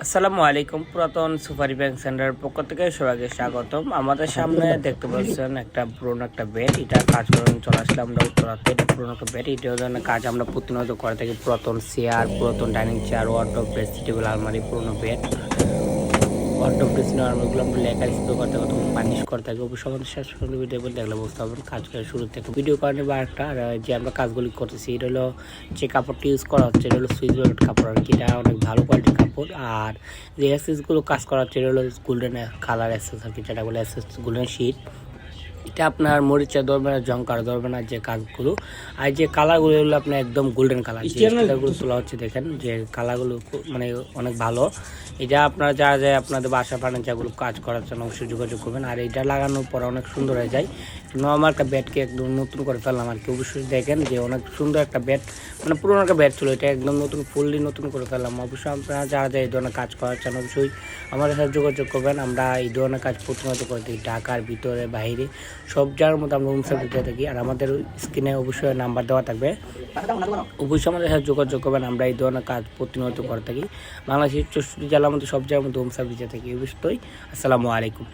আসসালামু আলাইকুম। পুরাতন সুপারি ব্যাংক সেন্টারের পক্ষ থেকে সবাইকে স্বাগতম। আমাদের সামনে দেখতে পাচ্ছেন একটা পুরোনো একটা বেড, এটা কাজ করে চলে আসলে আমরা উত্তরাতে। এটা পুরোনো একটা বেড, এটা ধরনের কাজ আমরা প্রতিনিয়ত করে থাকি। পুরাতন চেয়ার, পুরাতন dining chair, wardrobe, dressing table, আলমারি, পুরোনো বেড, ওয়ার্ডরোব, ড্রেসিং আলমারিগুলো আমরা লেখা স্প্রে করতে থাকি, পানিশ করে থাকি। অবশ্যই আমাদের শেষ পর্যন্ত ভিডিও দেখলে বুঝতে পারবেন কাজ করে শুরু থেকে ভিডিও কারণে বা একটা। আর যে আমরা কাজগুলি করতেছি, এটা হলো যে কাপড়টি ইউজ করা হচ্ছে, এটা হলো সুইচ ওয়েট কাপড় আর কি। এটা অনেক ভালো কোয়ালিটির কাপড়। আর যে অ্যাসেসগুলো কাজ করা হচ্ছে, এটা হলো গোল্ডেন কালার অ্যাসেস আর কি, যেটা বলে অ্যাসেস গোল্ডেন শিট। এটা আপনার মরিচা ধরবে না, জঙ্কার ধরবে না যে কাজগুলো। আর যে কালারগুলো এগুলো আপনার একদম গোল্ডেন কালার, যে স্টিকারগুলো তোলা হচ্ছে দেখেন, যে কালারগুলো মানে অনেক ভালো। এটা আপনারা যারা যায় আপনাদের বাসা ফার্নিচারগুলো কাজ করার জন্য অবশ্যই যোগাযোগ করবেন। আর এটা লাগানোর পর অনেক সুন্দর হয়ে যায়। নর্মাল একটা ব্যাটকে একদম নতুন করে ফেললাম আর কি। অবশ্যই দেখেন যে অনেক সুন্দর একটা ব্যাট, মানে পুরোনো একটা ব্যাট ছিল, এটা একদম নতুন ফুললি নতুন করে ফেললাম। অবশ্যই আপনারা যারা যায় এই ধরনের কাজ করার জন্য অবশ্যই আমাদের সাথে যোগাযোগ করবেন। আমরা এই ধরনের কাজ প্রতিনিয়ত করে থাকি, ঢাকার ভিতরে বাইরে সব জায়গার মধ্যে আমরা রুম সার্ভিস দিয়ে থাকি। আর আমাদের স্ক্রিনে অবশ্যই নাম্বার দেওয়া থাকবে, অবশ্যই আমাদের সাথে যোগাযোগ করবেন। আমরা এই ধরনের কাজ প্রতিনিয়ত করে থাকি। বাংলাদেশের 64 জেলার মধ্যে সব জায়গার মধ্যে হোম সার্ভিস দিয়ে থাকি অবশ্যই। আসসালামু আলাইকুম।